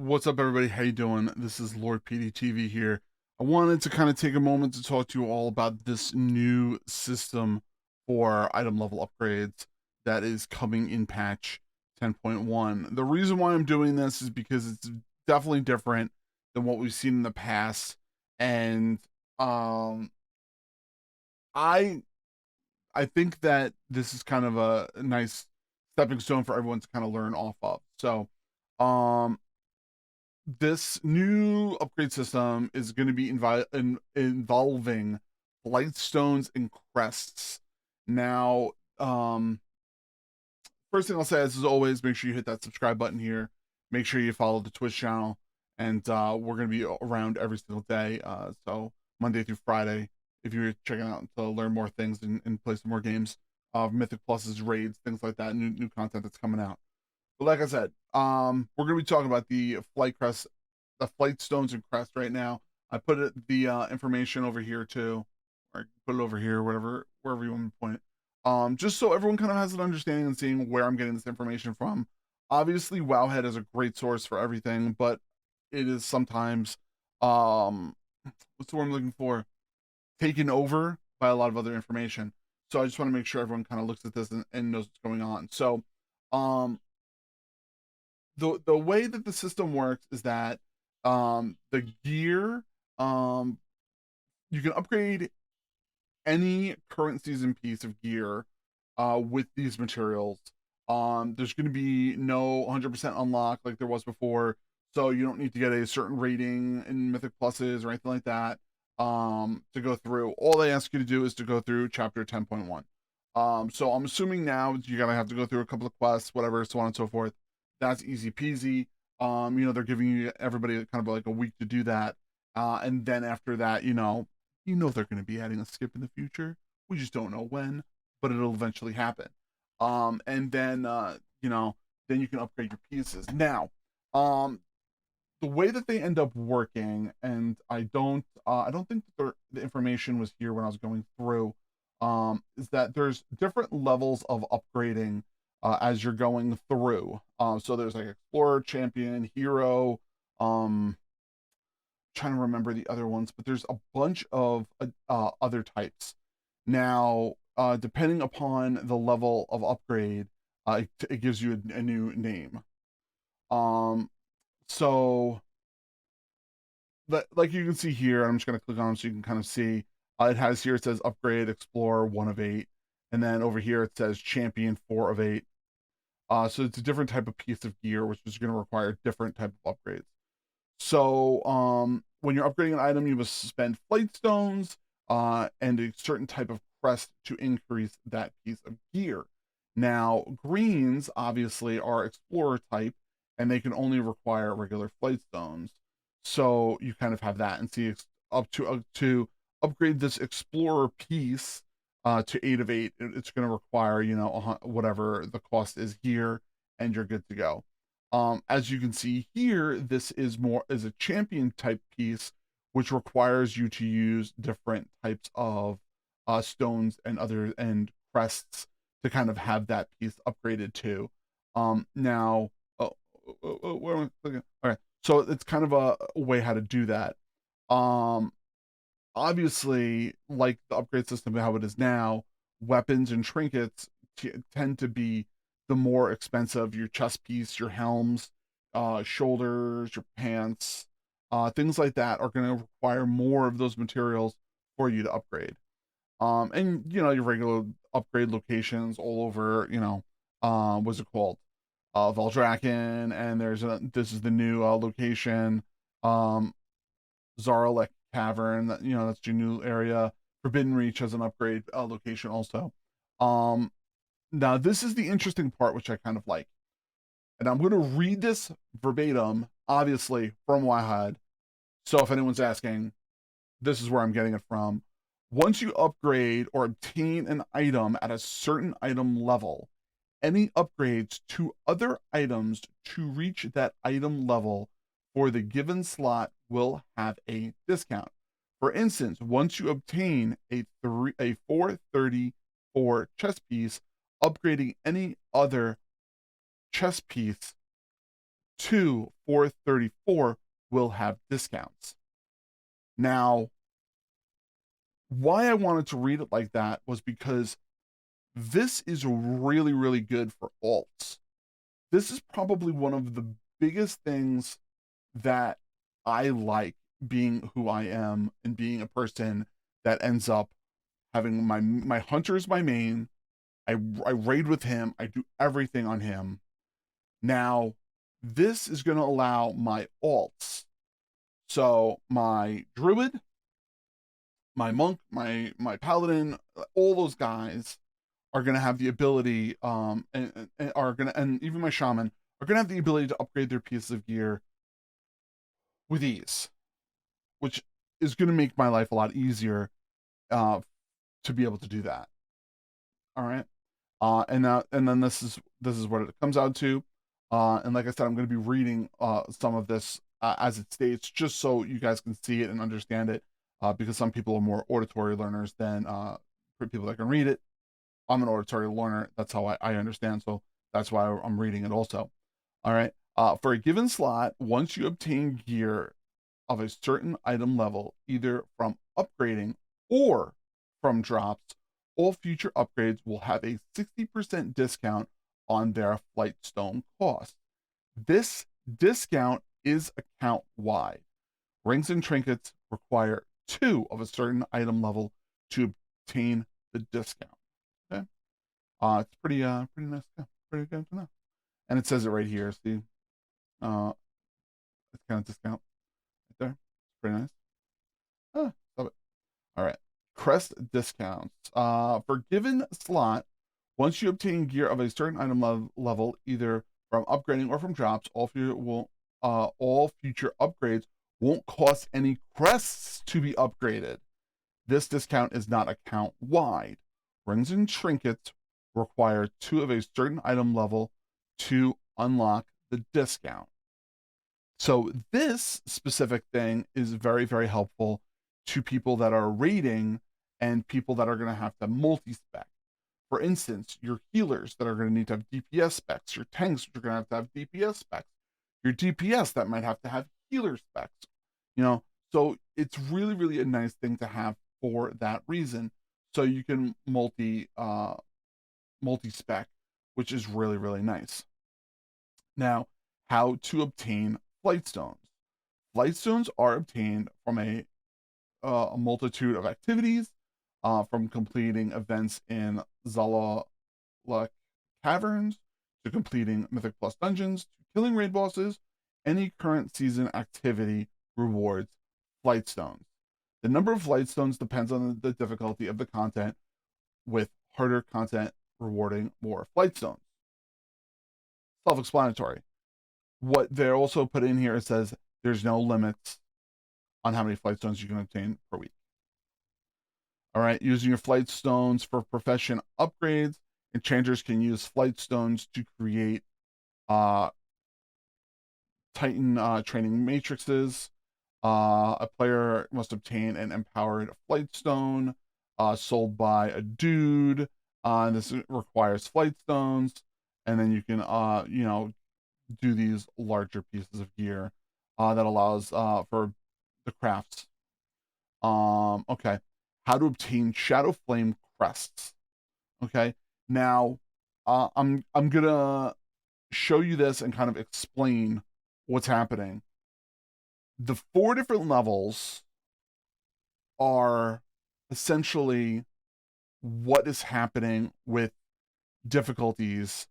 What's up, everybody? How you doing? This is Lord PeteyTV here. I wanted to kind of take a moment to talk to you all about this new system for item level upgrades that is coming in patch 10.1. The reason why I'm doing this is because it's definitely different than what we've seen in the past, and um, I I think that this is kind of a nice stepping stone for everyone to kind of learn off of. So, um, this new upgrade system is going to be involving light stones and crests. Now, first thing I'll say is, as always, make sure you hit that subscribe button here. Make sure you follow the Twitch channel, and we're going to be around every single day. So Monday through Friday, if you're checking out to learn more things and play some more games, Mythic Pluses, raids, things like that, new content that's coming out. But like I said, we're gonna be talking about the flight crest, the flight stones and crest right now. I put the information over here too, or put it over here, whatever, wherever you want to point it. Just so everyone kind of has an understanding and seeing where I'm getting this information from. Obviously, Wowhead is a great source for everything, but it is sometimes, what's the word I'm looking for? Taken over by a lot of other information. So I just want to make sure everyone kind of looks at this and knows what's going on. So, um, the way that the system works is that the gear, um you can upgrade any current season piece of gear with these materials. There's going to be no 100% unlock like there was before, so you don't need to get a certain rating in Mythic Pluses or anything like that to go through. All they ask you to do is to go through chapter 10.1. So I'm assuming now you're gonna have to go through a couple of quests, whatever, so on and so forth. That's easy peasy. They're giving you everybody kind of like a week to do that. And then after that, they're gonna be adding a skip in the future. We just don't know when, but it'll eventually happen. And then then you can upgrade your pieces. Now, um, the way that they end up working, and I don't think that the information was here when I was going through, is that there's different levels of upgrading as you're going through. So there's like explorer, champion, hero, trying to remember the other ones, but there's a bunch of other types. Now, depending upon the level of upgrade, it gives you a new name. Um, so like you can see here, I'm just going to click on them so you can kind of see. It has here, it says upgrade explorer 1 of 8, and then over here it says champion 4 of 8. So it's a different type of piece of gear, which is going to require different type of upgrades. So when you're upgrading an item, you must spend flight stones and a certain type of crest to increase that piece of gear. Now, greens obviously are explorer type, and they can only require regular flight stones. So you kind of have that, and see up to upgrade this explorer piece to 8 of 8. It's going to require whatever the cost is here, and you're good to go. As you can see here, this is a champion type piece, which requires you to use different types of stones and crests to kind of have that piece upgraded to. Now, where am I clicking? All right, so it's kind of a way how to do that. Um, Obviously, like the upgrade system how it is now, weapons and trinkets tend to be the more expensive. Your chest piece, your helms, shoulders, your pants, things like that are going to require more of those materials for you to upgrade. And your regular upgrade locations all over, what's it called? Valdraken, and this is the new location, Zaralek Cavern. That's your new area. Forbidden Reach has an upgrade location also. Um, Now this is the interesting part, which I kind of like, and I'm going to read this verbatim, obviously from Wahad. So if anyone's asking, this is where I'm getting it from. Once you upgrade or obtain an item at a certain item level, any upgrades to other items to reach that item level for the given slot will have a discount. For instance, once you obtain a 434 chess piece, upgrading any other chess piece to 434 will have discounts. Now, why I wanted to read it like that was because this is really, really good for alts. This is probably one of the biggest things that I like being who I am and being a person that ends up having my hunter is my main. I raid with him. I do everything on him. Now, this is going to allow my alts. So my druid, my monk, my paladin, all those guys are going to have the ability, and are going to, and even my shaman are going to have the ability to upgrade their pieces of gear with ease, which is going to make my life a lot easier, to be able to do that. All right. And then this is what it comes out to. And like I said, I'm going to be reading some of this as it states, just so you guys can see it and understand it, because some people are more auditory learners than people that can read it. I'm an auditory learner. That's how I understand. So that's why I'm reading it also. All right. For a given slot, once you obtain gear of a certain item level, either from upgrading or from drops, all future upgrades will have a 60% discount on their Flightstone cost. This discount is account wide. Rings and trinkets require 2 of a certain item level to obtain the discount. Okay. It's pretty nice. Yeah, pretty good to know. And it says it right here. See, it's kind of discount right there. It's pretty nice. Love it. All right. Crest discounts. For given slot, once you obtain gear of a certain item level, either from upgrading or from drops, all future upgrades won't cost any crests to be upgraded. This discount is not account wide. Rings and trinkets require 2 of a certain item level to unlock the discount. So this specific thing is very, very helpful to people that are raiding and people that are going to have to multi-spec. For instance, your healers that are going to need to have DPS specs, your tanks that are going to have DPS specs, your DPS that might have to have healer specs, so it's really, really a nice thing to have for that reason. So you can multi-spec, which is really, really nice. Now, how to obtain Flightstones. Flightstones are obtained from a multitude of activities, from completing events in Zala Caverns, to completing Mythic Plus dungeons, to killing raid bosses. Any current season activity rewards Flightstones. The number of Flightstones depends on the difficulty of the content, with harder content rewarding more Flightstones. Self-explanatory. What they're also put in here, it says there's no limits on how many Flightstones you can obtain per week. All right, using your Flightstones for profession upgrades, enchanters can use Flightstones to create Titan training matrices. A player must obtain an empowered Flightstone sold by a dude. And this requires Flightstones, and then you can do these larger pieces of gear that allows for the crafts. Okay, how to obtain Shadow Flame crests. Okay, now I'm gonna show you this and kind of explain what's happening. The 4 different levels are essentially what is happening with difficulties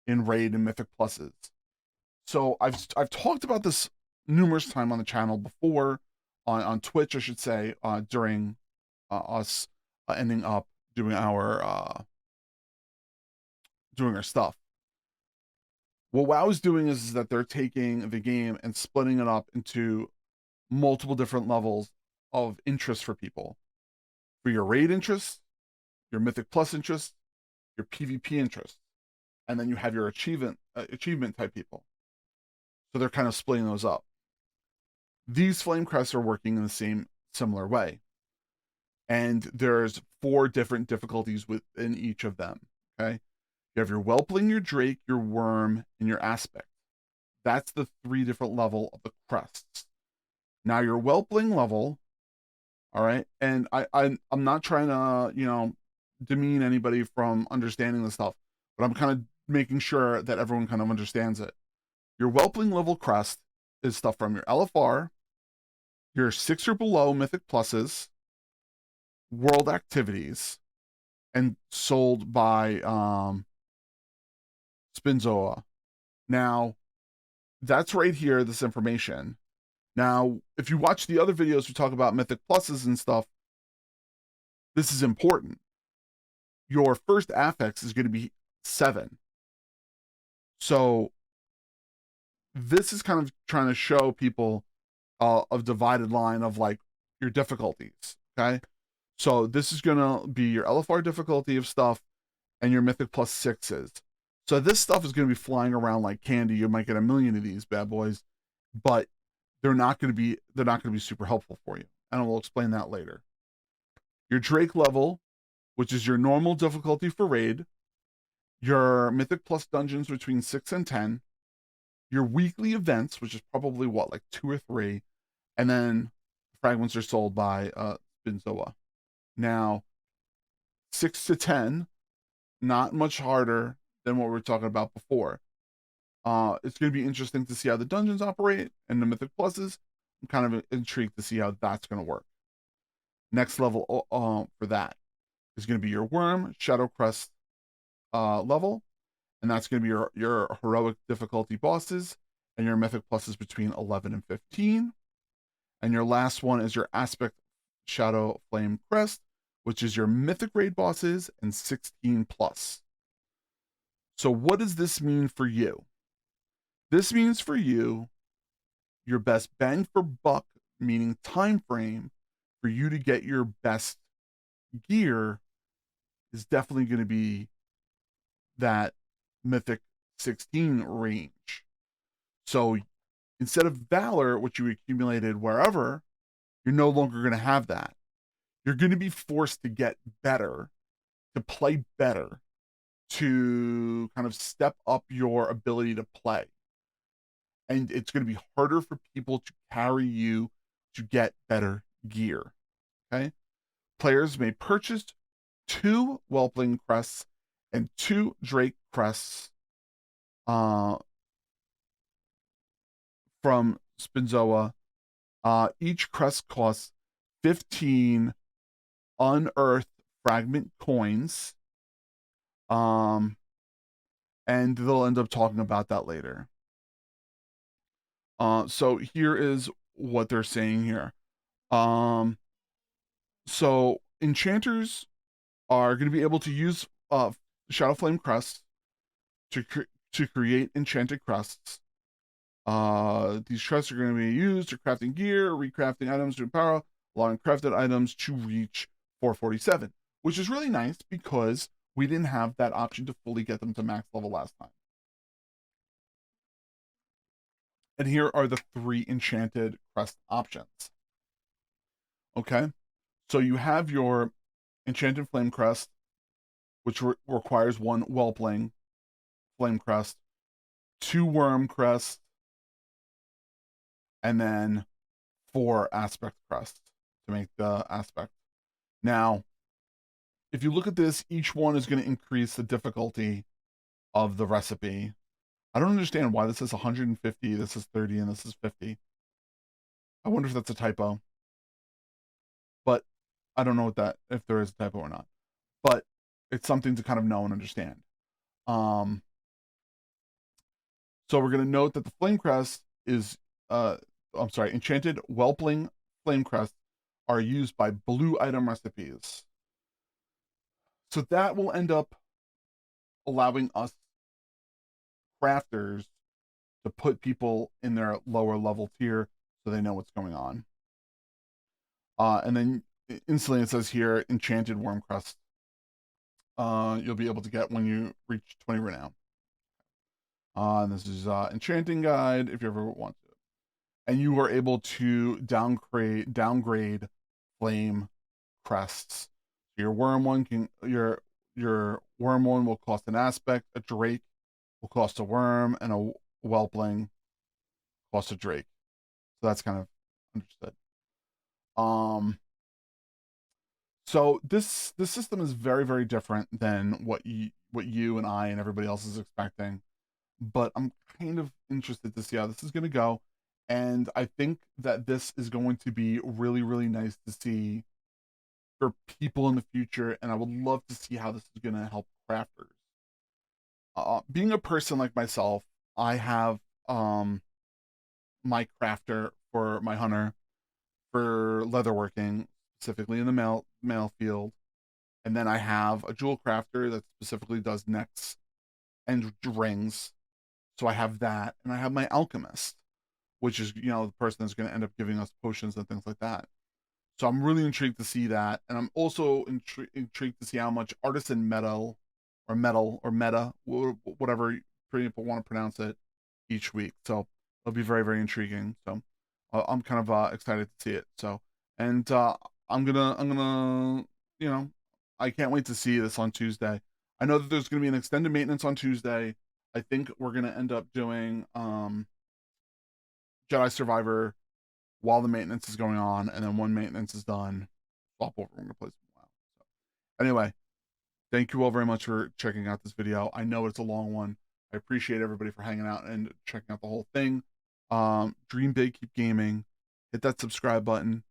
in raid and mythic pluses. So I've talked about this numerous times on the channel before, on Twitch, I should say, during us ending up doing our stuff. What WoW is doing is that they're taking the game and splitting it up into multiple different levels of interest for people. For your raid interest, your mythic plus interest, your PvP interest, and then you have your achievement type people. So they're kind of splitting those up. These flame crests are working in the same similar way. And there's 4 different difficulties within each of them. Okay. You have your whelpling, your drake, your worm, and your aspect. That's the 3 different level of the crests. Now your whelpling level, all right, and I'm not trying to, demean anybody from understanding this stuff, but I'm kind of making sure that everyone kind of understands it. Your whelpling level crest is stuff from your LFR, your 6 or below mythic pluses, world activities, and sold by Spinzoa. Now, that's right here, this information. Now, if you watch the other videos we talk about mythic pluses and stuff, this is important. Your first affix is going to be 7. So this is kind of trying to show people a divided line of like your difficulties. Okay. So this is going to be your LFR difficulty of stuff and your mythic plus 6s. So this stuff is going to be flying around like candy. You might get a million of these bad boys, but they're not going to be super helpful for you. And we'll explain that later. Your Drake level, which is your normal difficulty for raid, your mythic plus dungeons between 6 and 10, your weekly events, which is probably what, like 2 or 3, and then fragments are sold by Spinzoa. Now, 6 to 10, not much harder than what we were talking about before. It's going to be interesting to see how the dungeons operate and the mythic pluses. I'm kind of intrigued to see how that's going to work. Next level for that is going to be your Worm Shadow Crest level, and that's going to be your heroic difficulty bosses and your mythic pluses between 11 and 15. And your last one is your Aspect Shadow Flame Crest, which is your mythic raid bosses and 16 plus. So what does this mean for you? This means for you, your best bang for buck, meaning time frame, for you to get your best gear is definitely going to be that mythic 16 range. So instead of Valor, which you accumulated wherever, you're no longer going to have that. You're going to be forced to get better, to play better, to kind of step up your ability to play. And it's going to be harder for people to carry you to get better gear. Okay? Players may purchase 2 Whelpling crests and 2 Drake crests from Spinzoa. Each crest costs 15 unearthed fragment coins. And they'll end up talking about that later. So here is what they're saying here. So enchanters are going to be able to use Shadow Flame crests to create enchanted crests. These crests are going to be used for crafting gear, recrafting items to empower, allowing crafted items to reach 447, which is really nice because we didn't have that option to fully get them to max level last time. And here are the 3 enchanted crest options. Okay, so you have your enchanted flame crest, which requires 1 whelpling flame crest, 2 worm crests, and then 4 aspect crests to make the aspect. Now, if you look at this, each one is going to increase the difficulty of the recipe. I don't understand why this is 150, this is 30, and this is 50. I wonder if that's a typo. But I don't know if there is a typo or not. But it's something to kind of know and understand. So we're going to note that the flame crest is, enchanted whelpling flame crests are used by blue item recipes. So that will end up allowing us crafters to put people in their lower level tier so they know what's going on. And then instantly it says here, enchanted worm crest. You'll be able to get when you reach 20 renown. And this is enchanting guide if you ever want to. And you are able to downgrade flame crests. Your worm one your worm one will cost an aspect, a drake will cost a worm, and a whelpling cost of Drake. So that's kind of understood. Um, so this system is very, very different than what you and I and everybody else is expecting. But I'm kind of interested to see how this is going to go. And I think that this is going to be really, really nice to see for people in the future. And I would love to see how this is going to help crafters. Being a person like myself, I have my crafter for my hunter for leatherworking, specifically in the mail field. And then I have a jewel crafter that specifically does necks and rings. So I have that, and I have my alchemist, which is the person that's going to end up giving us potions and things like that. So I'm really intrigued to see that, and I'm also intrigued to see how much artisan metal or meta, whatever people want to pronounce it, each week. So it'll be very, very intriguing. So I'm kind of excited to see it. So and I'm gonna you know I can't wait to see this on Tuesday. I know that there's gonna be an extended maintenance on Tuesday. I think we're gonna end up doing Jedi Survivor while the maintenance is going on, and then when maintenance is done, swap over and replace them. Wow. So anyway, thank you all very much for checking out this video. I know it's a long one. I appreciate everybody for hanging out and checking out the whole thing. Dream big, keep gaming. Hit that subscribe button.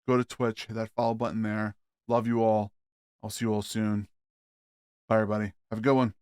Go to Twitch, hit that follow button there. Love you all. I'll see you all soon. Bye, everybody. Have a good one.